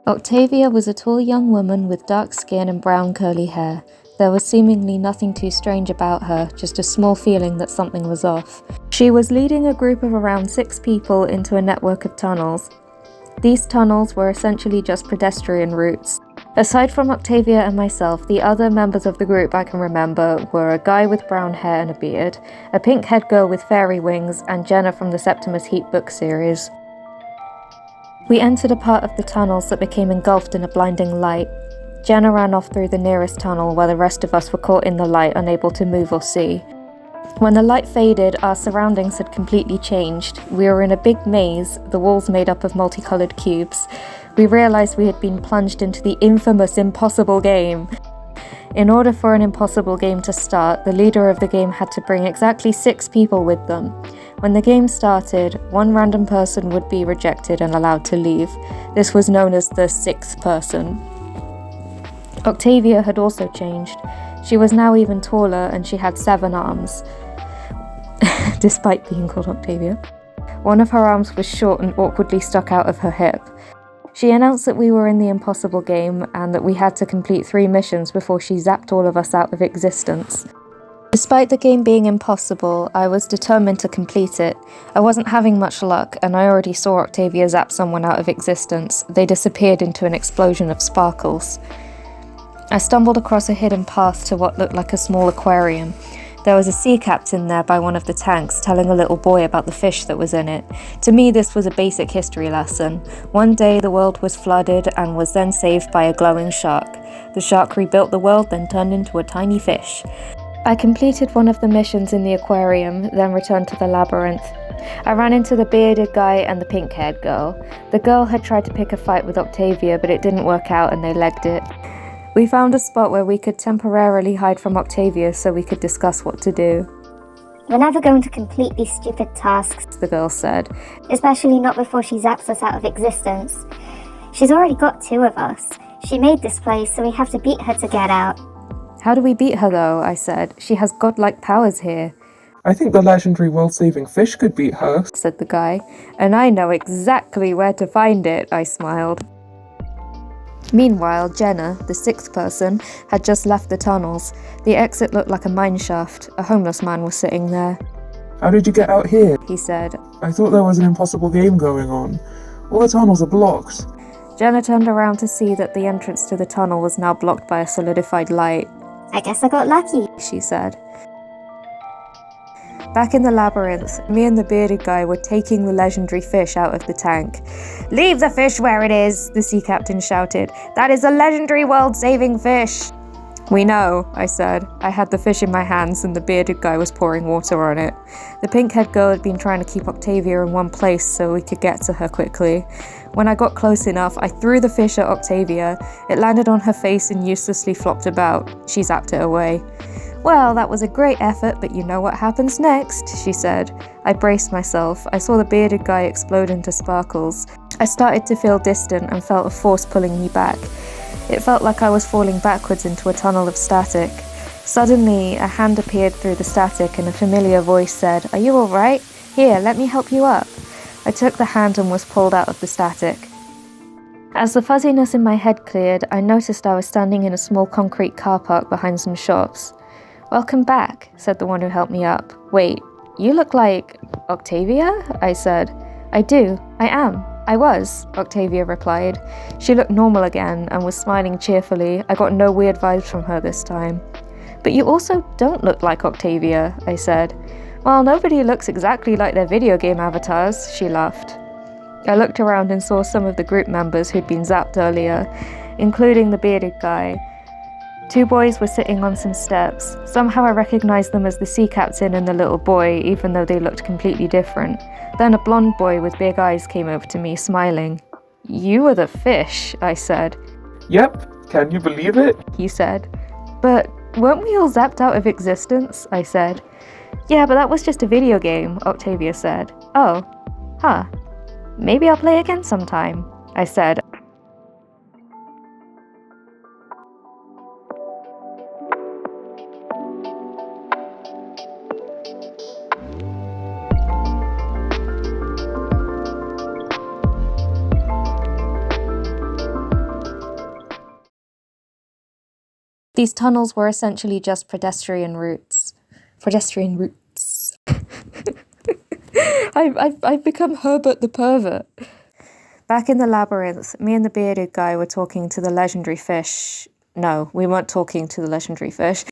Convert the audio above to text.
Octavia was a tall young woman with dark skin and brown curly hair. There was seemingly nothing too strange about her, just a small feeling that something was off. She was leading a group of around 6 people into a network of tunnels. These tunnels were essentially just pedestrian routes. Aside from Octavia and myself, the other members of the group I can remember were a guy with brown hair and a beard, a pink-haired girl with fairy wings, and Jenna from the Septimus Heat book series. We entered a part of the tunnels that became engulfed in a blinding light. Jenna ran off through the nearest tunnel while the rest of us were caught in the light, unable to move or see. When the light faded, our surroundings had completely changed. We were in a big maze, the walls made up of multicolored cubes. We realized we had been plunged into the infamous impossible game. In order for an impossible game to start, the leader of the game had to bring exactly 6 people with them. When the game started, one random person would be rejected and allowed to leave. This was known as the 6th person. Octavia had also changed. She was now even taller and she had 7 arms. Despite being called Octavia. One of her arms was short and awkwardly stuck out of her hip. She announced that we were in the impossible game and that we had to complete 3 missions before she zapped all of us out of existence. Despite the game being impossible, I was determined to complete it. I wasn't having much luck, and I already saw Octavia zap someone out of existence. They disappeared into an explosion of sparkles. I stumbled across a hidden path to what looked like a small aquarium. There was a sea captain there by one of the tanks, telling a little boy about the fish that was in it. To me, this was a basic history lesson. One day, the world was flooded and was then saved by a glowing shark. The shark rebuilt the world, then turned into a tiny fish. I completed one of the missions in the aquarium, then returned to the labyrinth. I ran into the bearded guy and the pink-haired girl. The girl had tried to pick a fight with Octavia, but it didn't work out and they legged it. We found a spot where we could temporarily hide from Octavia so we could discuss what to do. "We're never going to complete these stupid tasks," the girl said. "Especially not before she zaps us out of existence. She's already got 2 of us. She made this place, so we have to beat her to get out." "How do we beat her though?" I said. "She has godlike powers here." "I think the legendary world-saving fish could beat her," said the guy. "And I know exactly where to find it," I smiled. Meanwhile, Jenna, the 6th person, had just left the tunnels. The exit looked like a mine shaft. A homeless man was sitting there. "How did you get out here?" he said. "I thought there was an impossible game going on. All the tunnels are blocked." Jenna turned around to see that the entrance to the tunnel was now blocked by a solidified light. "I guess I got lucky," she said. Back in the labyrinth, me and the bearded guy were taking the legendary fish out of the tank. "Leave the fish where it is," the sea captain shouted. "That is a legendary world-saving fish." "We know," I said. I had the fish in my hands and the bearded guy was pouring water on it. The pink-haired girl had been trying to keep Octavia in one place so we could get to her quickly. When I got close enough, I threw the fish at Octavia. It landed on her face and uselessly flopped about. She zapped it away. "Well, that was a great effort, but you know what happens next," she said. I braced myself. I saw the bearded guy explode into sparkles. I started to feel distant and felt a force pulling me back. It felt like I was falling backwards into a tunnel of static. Suddenly, a hand appeared through the static and a familiar voice said, "Are you all right? Here, let me help you up." I took the hand and was pulled out of the static. As the fuzziness in my head cleared, I noticed I was standing in a small concrete car park behind some shops. "Welcome back," said the one who helped me up. "Wait, you look like Octavia?" I said. "I do. I am. I was," Octavia replied. She looked normal again and was smiling cheerfully. I got no weird vibes from her this time. "But you also don't look like Octavia," I said. "Well, nobody looks exactly like their video game avatars," she laughed. I looked around and saw some of the group members who'd been zapped earlier, including the bearded guy. 2 boys were sitting on some steps. Somehow I recognized them as the sea captain and the little boy, even though they looked completely different. Then a blonde boy with big eyes came over to me, smiling. "You were the fish," I said. "Yep, can you believe it?" he said. "But weren't we all zapped out of existence?" I said. "Yeah, but that was just a video game," Octavia said. "Oh, huh. Maybe I'll play again sometime," I said. These tunnels were essentially just pedestrian routes. Pedestrian routes. I've become Herbert the pervert. Back in the labyrinth, me and the bearded guy were talking to the legendary fish. No, we weren't talking to the legendary fish.